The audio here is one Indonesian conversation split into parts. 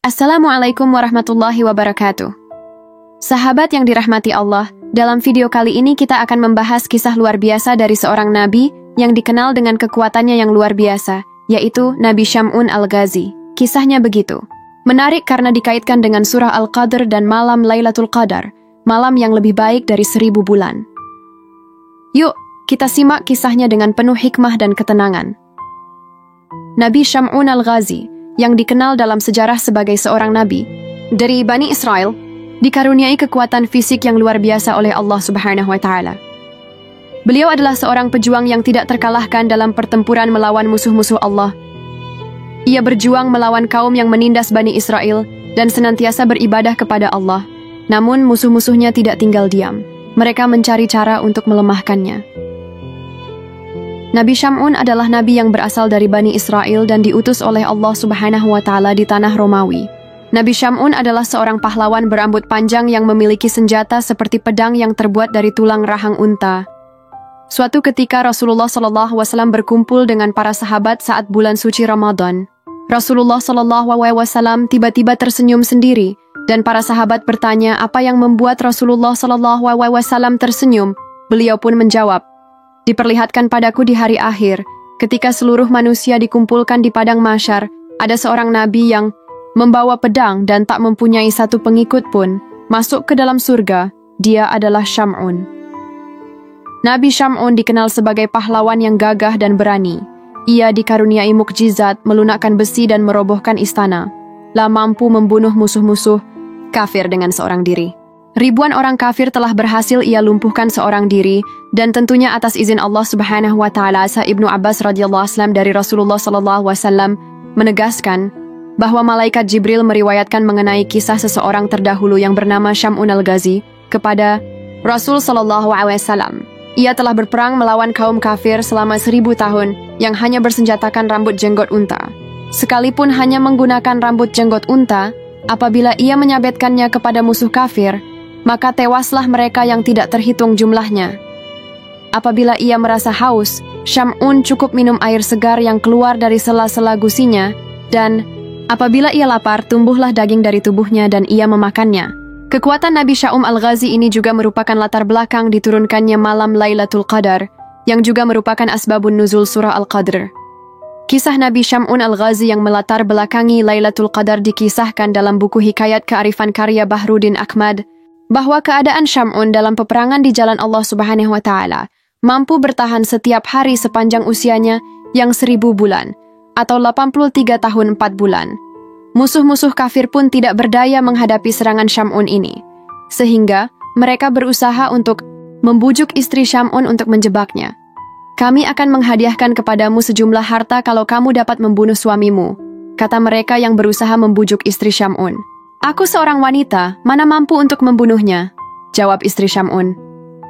Assalamualaikum warahmatullahi wabarakatuh. Sahabat yang dirahmati Allah, dalam video kali ini kita akan membahas kisah luar biasa dari seorang nabi yang dikenal dengan kekuatannya yang luar biasa, yaitu Nabi Syam'un Al-Ghazi. Kisahnya begitu menarik karena dikaitkan dengan surah Al-Qadr dan malam Lailatul Qadar, malam yang lebih baik dari 1000 bulan. Yuk, kita simak kisahnya dengan penuh hikmah dan ketenangan. Nabi Syam'un Al-Ghazi, yang dikenal dalam sejarah sebagai seorang nabi dari Bani Israel, dikaruniai kekuatan fisik yang luar biasa oleh Allah Subhanahu wa Ta'ala. Beliau adalah seorang pejuang yang tidak terkalahkan dalam pertempuran melawan musuh-musuh Allah. Ia berjuang melawan kaum yang menindas Bani Israel dan senantiasa beribadah kepada Allah. Namun musuh-musuhnya tidak tinggal diam. Mereka mencari cara untuk melemahkannya. Nabi Syam'un adalah nabi yang berasal dari Bani Israel dan diutus oleh Allah Subhanahu wa Ta'ala di tanah Romawi. Nabi Syam'un adalah seorang pahlawan berambut panjang yang memiliki senjata seperti pedang yang terbuat dari tulang rahang unta. Suatu ketika Rasulullah SAW berkumpul dengan para sahabat saat bulan suci Ramadan. Rasulullah SAW tiba-tiba tersenyum sendiri, dan para sahabat bertanya apa yang membuat Rasulullah SAW tersenyum. Beliau pun menjawab, "Diperlihatkan padaku di hari akhir, ketika seluruh manusia dikumpulkan di padang mahsyar, ada seorang nabi yang membawa pedang dan tak mempunyai satu pengikut pun, masuk ke dalam surga. Dia adalah Syam'un." Nabi Syam'un dikenal sebagai pahlawan yang gagah dan berani. Ia dikaruniai mukjizat, melunakkan besi dan merobohkan istana. Mampu membunuh musuh-musuh kafir dengan seorang diri. Ribuan orang kafir telah berhasil ia lumpuhkan seorang diri, dan tentunya atas izin Allah Subhanahu wa Ta'ala. Ibnu Abbas radhiyallahu anhu dari Rasulullah SAW menegaskan bahwa malaikat Jibril meriwayatkan mengenai kisah seseorang terdahulu yang bernama Syam'un Al-Ghazi kepada Rasul SAW. Ia telah berperang melawan kaum kafir selama 1000 tahun yang hanya bersenjatakan rambut jenggot unta. Sekalipun hanya menggunakan rambut jenggot unta, apabila ia menyabetkannya kepada musuh kafir, maka tewaslah mereka yang tidak terhitung jumlahnya. Apabila ia merasa haus, Syam'un cukup minum air segar yang keluar dari sela-sela gusinya, dan apabila ia lapar, tumbuhlah daging dari tubuhnya dan ia memakannya. Kekuatan Nabi Syam'un Al-Ghazi ini juga merupakan latar belakang diturunkannya malam Lailatul Qadar, yang juga merupakan asbabun nuzul surah Al-Qadr. Kisah Nabi Syam'un Al-Ghazi yang melatar belakangi Lailatul Qadar dikisahkan dalam buku Hikayat Kearifan karya Bahruddin Ahmad, bahwa keadaan Syam'un dalam peperangan di jalan Allah Subhanahu wa Ta'ala mampu bertahan setiap hari sepanjang usianya yang 1000 bulan, atau 83 tahun 4 bulan. Musuh-musuh kafir pun tidak berdaya menghadapi serangan Syam'un ini, sehingga mereka berusaha untuk membujuk istri Syam'un untuk menjebaknya. "Kami akan menghadiahkan kepadamu sejumlah harta kalau kamu dapat membunuh suamimu," kata mereka yang berusaha membujuk istri Syam'un. "Aku seorang wanita, mana mampu untuk membunuhnya," jawab istri Syam'un.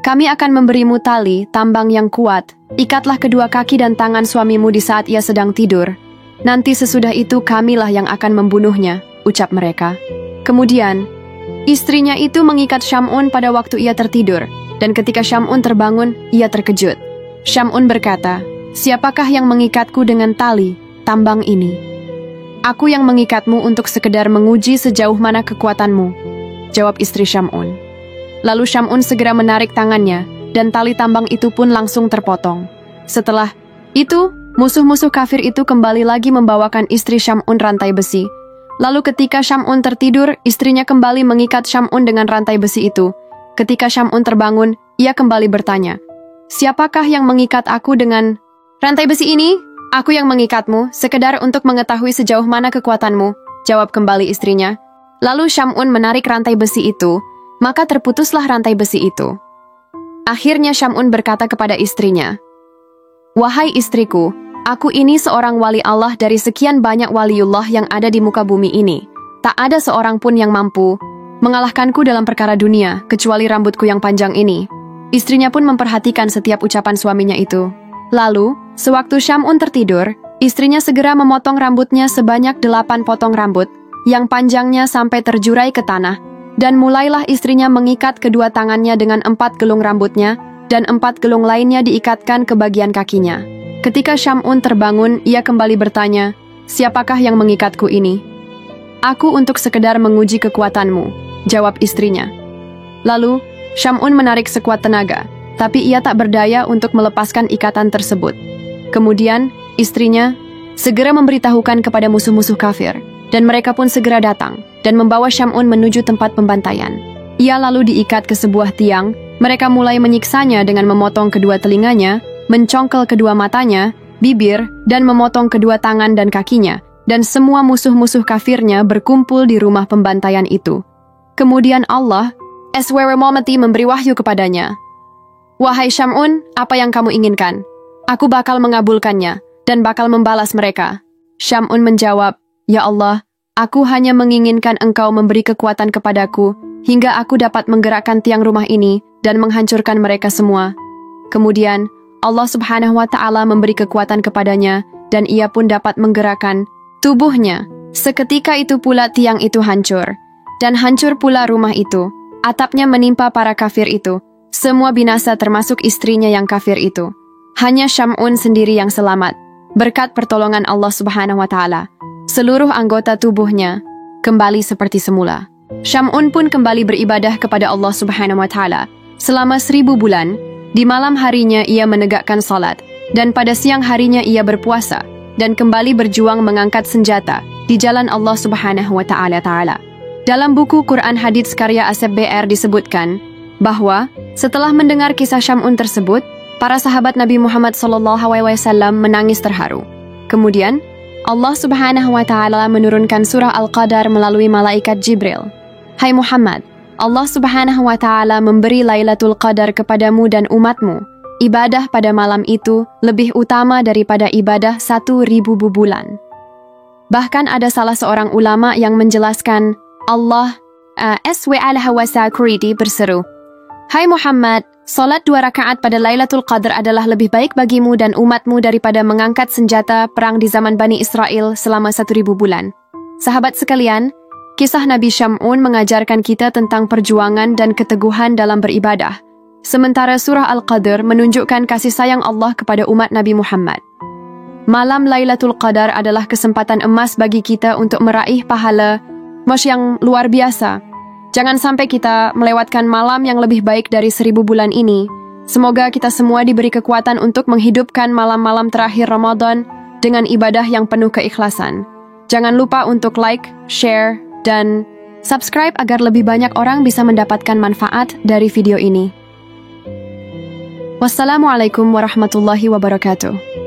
"Kami akan memberimu tali, tambang yang kuat. Ikatlah kedua kaki dan tangan suamimu di saat ia sedang tidur. Nanti sesudah itu kamilah yang akan membunuhnya," ucap mereka. Kemudian, istrinya itu mengikat Syam'un pada waktu ia tertidur, dan ketika Syam'un terbangun, ia terkejut. Syam'un berkata, "Siapakah yang mengikatku dengan tali, tambang ini?" "Aku yang mengikatmu untuk sekedar menguji sejauh mana kekuatanmu," jawab istri Syam'un. Lalu Syam'un segera menarik tangannya, dan tali tambang itu pun langsung terpotong. Setelah itu, musuh-musuh kafir itu kembali lagi membawakan istri Syam'un rantai besi. Lalu ketika Syam'un tertidur, istrinya kembali mengikat Syam'un dengan rantai besi itu. Ketika Syam'un terbangun, ia kembali bertanya, "Siapakah yang mengikat aku dengan rantai besi ini?" "Aku yang mengikatmu, sekedar untuk mengetahui sejauh mana kekuatanmu," jawab kembali istrinya. Lalu Syam'un menarik rantai besi itu, maka terputuslah rantai besi itu. Akhirnya Syam'un berkata kepada istrinya, "Wahai istriku, aku ini seorang wali Allah dari sekian banyak waliullah yang ada di muka bumi ini. Tak ada seorang pun yang mampu mengalahkanku dalam perkara dunia, kecuali rambutku yang panjang ini." Istrinya pun memperhatikan setiap ucapan suaminya itu. Lalu, sewaktu Syam'un tertidur, istrinya segera memotong rambutnya sebanyak 8 potong rambut, yang panjangnya sampai terjurai ke tanah, dan mulailah istrinya mengikat kedua tangannya dengan 4 gelung rambutnya, dan 4 gelung lainnya diikatkan ke bagian kakinya. Ketika Syam'un terbangun, ia kembali bertanya, "Siapakah yang mengikatku ini?" Aku untuk sekedar menguji kekuatanmu, jawab istrinya. Lalu, Syam'un menarik sekuat tenaga, tapi ia tak berdaya untuk melepaskan ikatan tersebut. Kemudian, istrinya segera memberitahukan kepada musuh-musuh kafir, dan mereka pun segera datang dan membawa Syam'un menuju tempat pembantaian. Ia lalu diikat ke sebuah tiang, mereka mulai menyiksanya dengan memotong kedua telinganya, mencongkel kedua matanya, bibir, dan memotong kedua tangan dan kakinya, dan semua musuh-musuh kafirnya berkumpul di rumah pembantaian itu. Kemudian Allah, SWT memberi wahyu kepadanya. Wahai Syam'un, apa yang kamu inginkan? Aku bakal mengabulkannya, dan bakal membalas mereka. Syam'un menjawab, Ya Allah, aku hanya menginginkan engkau memberi kekuatan kepadaku, hingga aku dapat menggerakkan tiang rumah ini, dan menghancurkan mereka semua. Kemudian, Allah Subhanahu wa Ta'ala memberi kekuatan kepadanya, dan ia pun dapat menggerakkan tubuhnya. Seketika itu pula tiang itu hancur, dan hancur pula rumah itu. Atapnya menimpa para kafir itu. Semua binasa termasuk istrinya yang kafir itu. Hanya Syam'un sendiri yang selamat, berkat pertolongan Allah Subhanahu wa Ta'ala. Seluruh anggota tubuhnya kembali seperti semula. Syam'un pun kembali beribadah kepada Allah Subhanahu wa Ta'ala selama 1000 bulan. Di malam harinya ia menegakkan salat, dan pada siang harinya ia berpuasa, dan kembali berjuang mengangkat senjata di jalan Allah Subhanahu wa Ta'ala. Dalam buku Quran Hadits karya Asep BR disebutkan bahwa setelah mendengar kisah Syam'un tersebut, para sahabat Nabi Muhammad SAW menangis terharu. Kemudian, Allah Subhanahu wa Ta'ala menurunkan surah Al-Qadar melalui malaikat Jibril. Hai Muhammad, Allah Subhanahu wa Ta'ala memberi Lailatul Qadar kepadamu dan umatmu. Ibadah pada malam itu lebih utama daripada ibadah 1000 bulan. Bahkan ada salah seorang ulama yang menjelaskan, Allah SWT berseru, Hai Muhammad, salat 2 rakaat pada Lailatul Qadar adalah lebih baik bagimu dan umatmu daripada mengangkat senjata perang di zaman Bani Israel selama 1000 bulan. Sahabat sekalian, kisah Nabi Syam'un mengajarkan kita tentang perjuangan dan keteguhan dalam beribadah. Sementara surah Al-Qadr menunjukkan kasih sayang Allah kepada umat Nabi Muhammad. Malam Lailatul Qadar adalah kesempatan emas bagi kita untuk meraih pahala yang luar biasa. Jangan sampai kita melewatkan malam yang lebih baik dari 1000 bulan ini. Semoga kita semua diberi kekuatan untuk menghidupkan malam-malam terakhir Ramadan dengan ibadah yang penuh keikhlasan. Jangan lupa untuk like, share, dan subscribe agar lebih banyak orang bisa mendapatkan manfaat dari video ini. Wassalamualaikum warahmatullahi wabarakatuh.